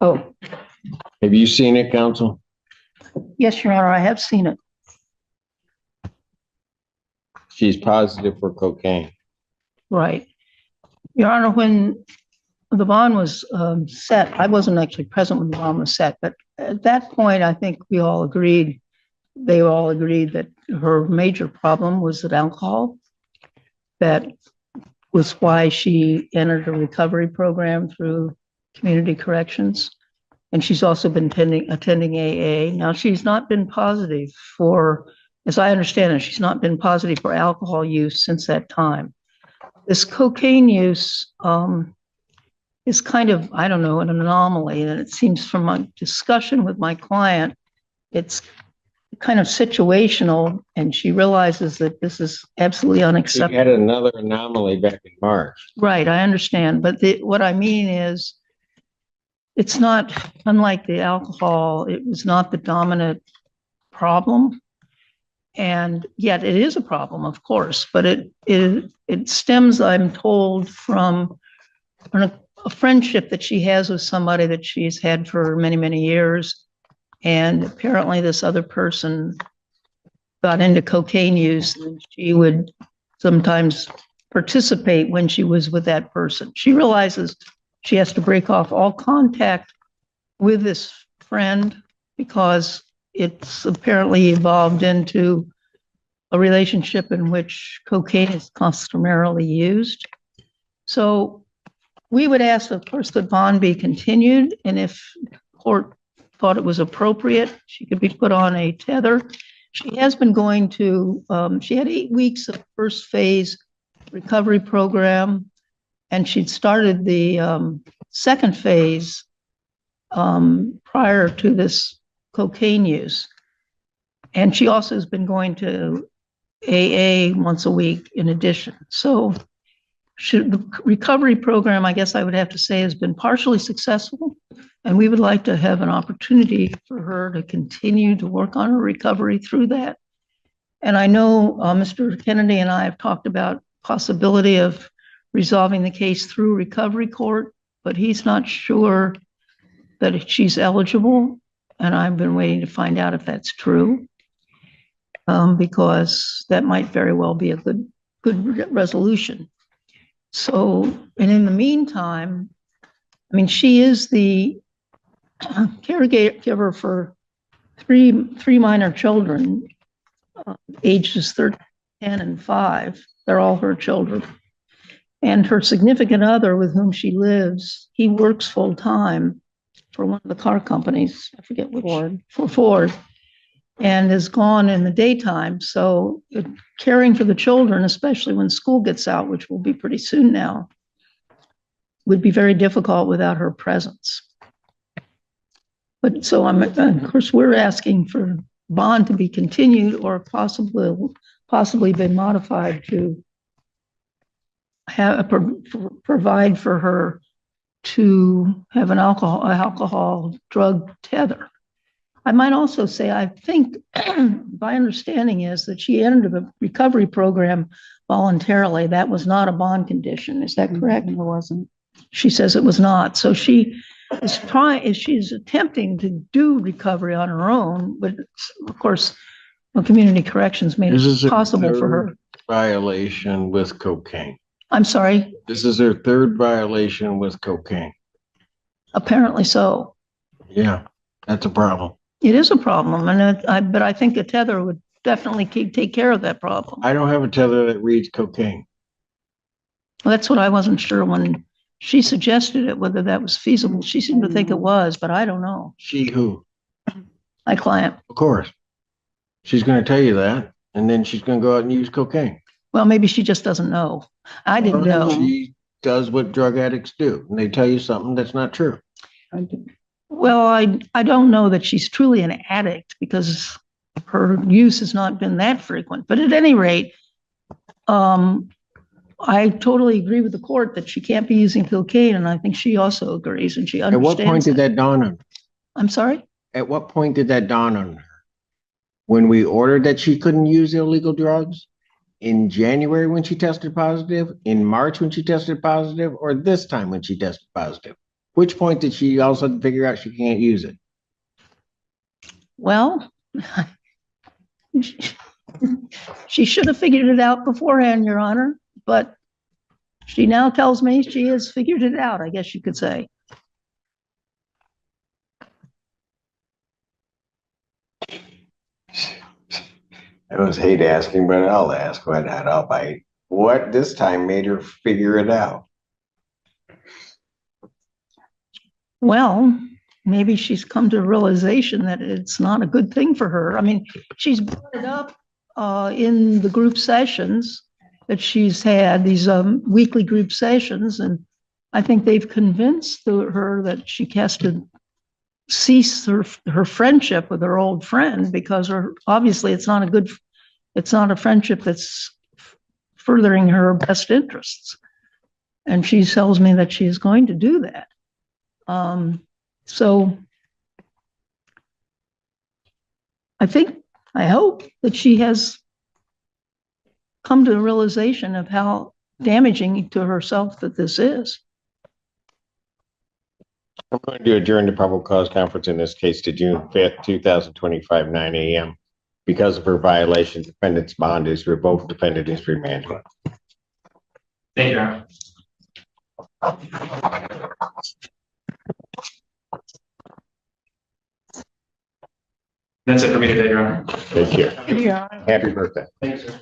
Oh, Have you seen it, counsel? yes, Your Honor, I have seen it. She's positive for cocaine. Right. Your Honor, when the bond was set, I wasn't actually present when the bond was set, but at that point, I think they all agreed that her major problem was that alcohol. That was why she entered a recovery program through community corrections. And she's also been attending AA. Now, she's not been positive for, as I understand it, she's not been positive for alcohol use since that time. This cocaine use is kind of, I don't know, an anomaly. And it seems from my discussion with my client, it's kind of situational. And she realizes that this is absolutely unacceptable. She had another anomaly back in March. Right, I understand. But what I mean is, it's not, unlike the alcohol, it was not the dominant problem. And yet it is a problem, of course, but it stems, I'm told, from a friendship that she has with somebody that she's had for many, many years. And apparently this other person got into cocaine use, and she would sometimes participate when she was with that person. She realizes she has to break off all contact with this friend because it's apparently evolved into a relationship in which cocaine is customarily used. So we would ask, of course, that bond be continued, and if the court thought it was appropriate, she could be put on a tether. She has been going to, she had 8 weeks of first phase recovery program, and she'd started the second phase prior to this cocaine use. And she also has been going to AA once a week in addition. So the recovery program, I guess I would have to say, has been partially successful. And we would like to have an opportunity for her to continue to work on her recovery through that. And I know Mr. Kennedy and I have talked about possibility of resolving the case through recovery court, but he's not sure that she's eligible. And I've been waiting to find out if that's true, because that might very well be a good resolution. So, and in the meantime, I mean, she is the caregiver for three minor children, ages 13, 10, and 5. They're all her children. And her significant other with whom she lives, he works full time for one of the car companies. I forget which. For Ford. And is gone in the daytime. So caring for the children, especially when school gets out, which will be pretty soon now, would be very difficult without her presence. But so of course, we're asking for bond to be continued or possibly been modified to have provide for her to have an alcohol drug tether. I might also say, I think my understanding is that she entered the recovery program voluntarily. That was not a bond condition. Is that correct? It wasn't. She says it was not. So she is she's attempting to do recovery on her own, but of course, community corrections made it possible for her. Violation with cocaine. I'm sorry? This is her third violation with cocaine. Apparently so. Yeah, that's a problem. It is a problem, and but I think a tether would definitely take care of that problem. I don't have a tether that reads cocaine. Well, that's what I wasn't sure when she suggested it, whether that was feasible. She seemed to think it was, but I don't know. She who? My client. Of course. She's going to tell you that, and then she's going to go out and use cocaine. Well, maybe she just doesn't know. I didn't know. She does what drug addicts do, and they tell you something that's not true. Well, I don't know that she's truly an addict because her use has not been that frequent. But at any rate, I totally agree with the court that she can't be using cocaine, and I think she also agrees, and she understands. At what point did that dawn on her? I'm sorry? At what point did that dawn on her? When we ordered that she couldn't use illegal drugs? In January when she tested positive? In March when she tested positive? Or this time when she tested positive? Which point did she all of a sudden figure out she can't use it? Well, she should have figured it out beforehand, Your Honor, but she now tells me she has figured it out, I guess you could say. I always hate asking, but I'll ask. Why not? I'll bite. What this time made her figure it out? Well, maybe she's come to a realization that it's not a good thing for her. I mean, she's brought it up in the group sessions that she's had, these weekly group sessions, and I think they've convinced her that she has to cease her friendship with her old friend because obviously it's not a friendship that's furthering her best interests. And she tells me that she is going to do that. So I hope that she has come to a realization of how damaging to herself that this is. I'm going to adjourn the probable cause conference in this case to June 5th, 2025, 9 a.m. Because of her violation, defendant's bond is revoked, defendant is remanded. Thank you, Your Honor. That's it for me today, Your Honor. Take care. Yeah. Happy birthday. Thank you, sir.